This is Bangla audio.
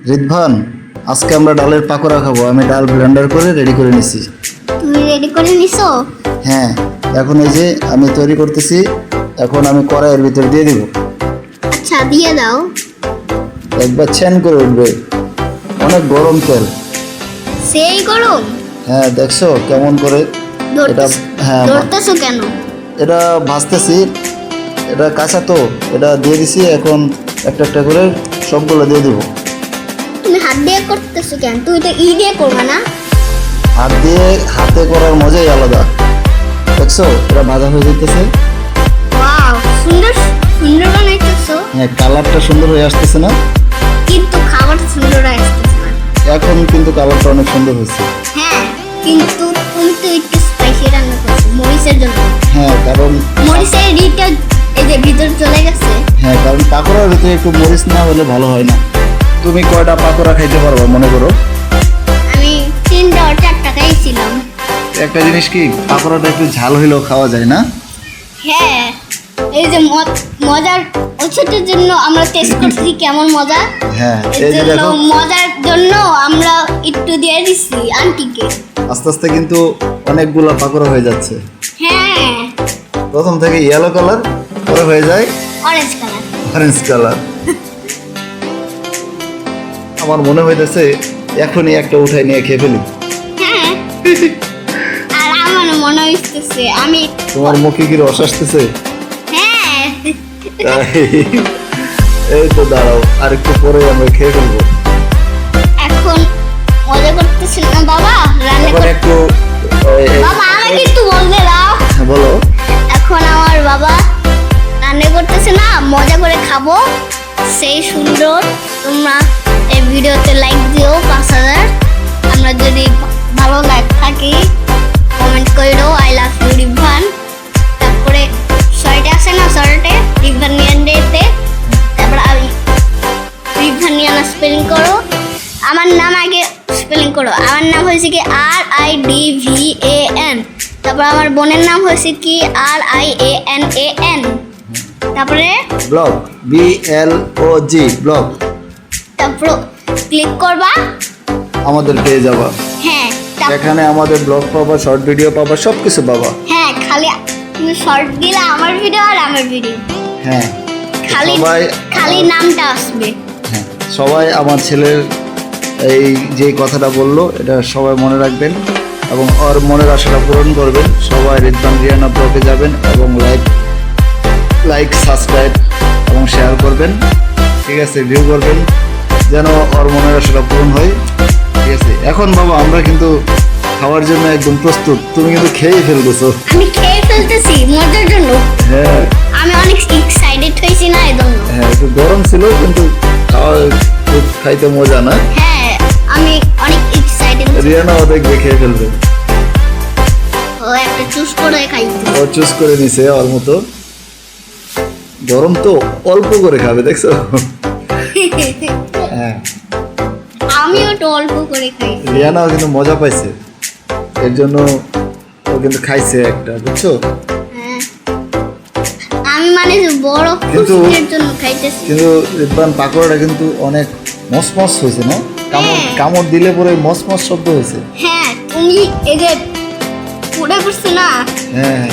রিদভান, আজকে আমরা ডালের পাকোড়া খাবো। আমি ডাল ব্লেন্ডার করে রেডি করে নিছি। তুমি রেডি করে নিছো? হ্যাঁ, এখন এই যে আমি তৈরি করতেছি। এখন আমি কড়াইয়ের ভিতর দিয়ে দিব। আচ্ছা, দিয়ে দাও। একবার ছেন করে উঠবে। অনেক গরম তেল। সেই গরম? হ্যাঁ, দেখছো কেমন করে এটা? হ্যাঁ, ধরতেছো কেন? এটা ভাজতেছি। এটা কাঁচা তো, এটা দিয়ে দিছি। এখন একটা একটা করে সবগুলো দিয়ে দিব। তুমি হাত দিয়ে করতেছো কেন? তুমি তো দিয়ে করবে না? হাত দিয়ে হাতে করার মজাই আলাদা। দেখছো এটা ভাজা হয়ে যেতেছে। ওয়াও, সুন্দর সুন্দর বানাইতেছো। হ্যাঁ, কালারটা সুন্দর হয়ে আসতেছে না? কিন্তু খাবারটা সুন্দর আসতেছে না। এখন কিন্তু কালারটা অনেক সুন্দর হয়েছে। হ্যাঁ, কিন্তু তুমি তো একটু স্পাইসি রান্না করছো মরিচের জন্য। হ্যাঁ, কারণ মরিচের রিটা এই যে ভিতর চলে গেছে। হ্যাঁ, কারণ পাকোড়ার ভিতরে একটু মরিচ না হলে ভালো হয় না। তুমি কয়টা পাকোড়া খাইতে পারবা মনে করো? আমি 3টা or 4টা খাইছিলাম। একটা জিনিস কি, পাকোড়াটা একটু ঝাল হইলেও খাওয়া যায় না? হ্যাঁ, এই যে মজার ওষুধের জন্য আমরা টেস্ট করছি কেমন মজা। হ্যাঁ, এর এই যে জন্য দেখো মজার জন্য আমরা একটু দিয়ে দিচ্ছি আন্টিকে। আস্তে আস্তে কিন্তু অনেকগুলা পাকোড়া হয়ে যাচ্ছে। হ্যাঁ, প্রথম থেকে ইয়েলো কালার, পরে হয়ে যায় অরেঞ্জ কালার। Orange colour. আমার মনে হইতেছে এখনই একটা উঠাই নিয়ে খেয়ে ফেলি। হ্যাঁ, আর আমার মনে হইতেছে আমি তোমার মুখে কি রস আসতেছে? হ্যাঁ, তাই? এই তো দাঁড়াও, আর একটু পরে আমরা খেয়ে ফেলবো। এখন মজা করতেছি না বাবা রান্না এখন একটু বাবা আমাকে একটু বলতে দাও। বলো। এখন আমার বাবা রান্না করতেছে না, মজা করে খাবো। সেই সুন্দর। তোমরা এই ভিডিওতে লাইক দিও 5000। আমরা যদি ভালো লাইক থাকি কমেন্ট করো আই লাভ ইউ রিভান। তারপরে শর্টে আছে না, শর্টে রিভানিয়ান ডেতে তারপরে রিভানিয়ান স্পেলিং করো। আমার নাম আগে স্পেলিং করো। আমার নাম হয়েছে কি RIDVAN। তারপর আমার বোনের নাম হয়েছে কি RIANAN। তারপরে ব্লগ BLOG ব্লগ। তারপর ক্লিক করবা, আমাদের পেয়ে যাবা। হ্যাঁ এখানে আমাদের ব্লগ পাবা, শর্ট ভিডিও পাবা, সবকিছু পাবা। হ্যাঁ, খালি তুমি শর্ট দিলে আমার ভিডিও আর আমার ভিডিও, হ্যাঁ, খালি খালি নামটা আসবে। হ্যাঁ, সবাই আমার ছেলের এই যে কথাটা বললো এটা সবাই মনে রাখবেন এবং ওর মনের আশাটা পূরণ করবেন। সবাই রিদভান রিয়ানা ব্লগে যাবেন এবং লাইক সাবস্ক্রাইব এবং শেয়ার করবেন। ঠিক আছে, ভিউ করবেন যেন ওর মনের আশাটা পূরণ হয়। ঠিক আছে, এখন বাবা আমরা কিন্তু খাওয়ার জন্য একদম প্রস্তুত। তুমি কিন্তু খেয়েই ফেলতেছো। আমি খেয়ে ফেলতেছি মজার জন্য। হ্যাঁ আমি অনেক এক্সাইটেড হয়েছি না এজন্য। হ্যাঁ, একটু গরম ছিল কিন্তু খুব খাইতে মজা না? হ্যাঁ, আমি অনেক এক্সাইটেড। রিয়ানাও দেখবে খেয়ে ফেলবে। ও একটা চুজ করে খাইতে। ও চুজ করে নিছে ওর মতো। গরম তো অল্প করে খাবে, দেখছো? হ্যাঁ, আমিও তো অল্প করে খাই। রিয়ানাও কিন্তু মজা পাইছে, এর জন্য ও কিন্তু খাইছে একটা, বুঝছো? হ্যাঁ, আমি মানে বড় কিন্তু- খুশির জন্য খাইতেছি। কিন্তু রিদভান পাকোড়াটা কিন্তু অনেক মসমস হয়েছে না? হ্যাঁ। কামড় দিলে পরে মসমস শব্দ হয়েছে। হ্যাঁ, তুমি এই যে পুরো করছো না। হ্যাঁ,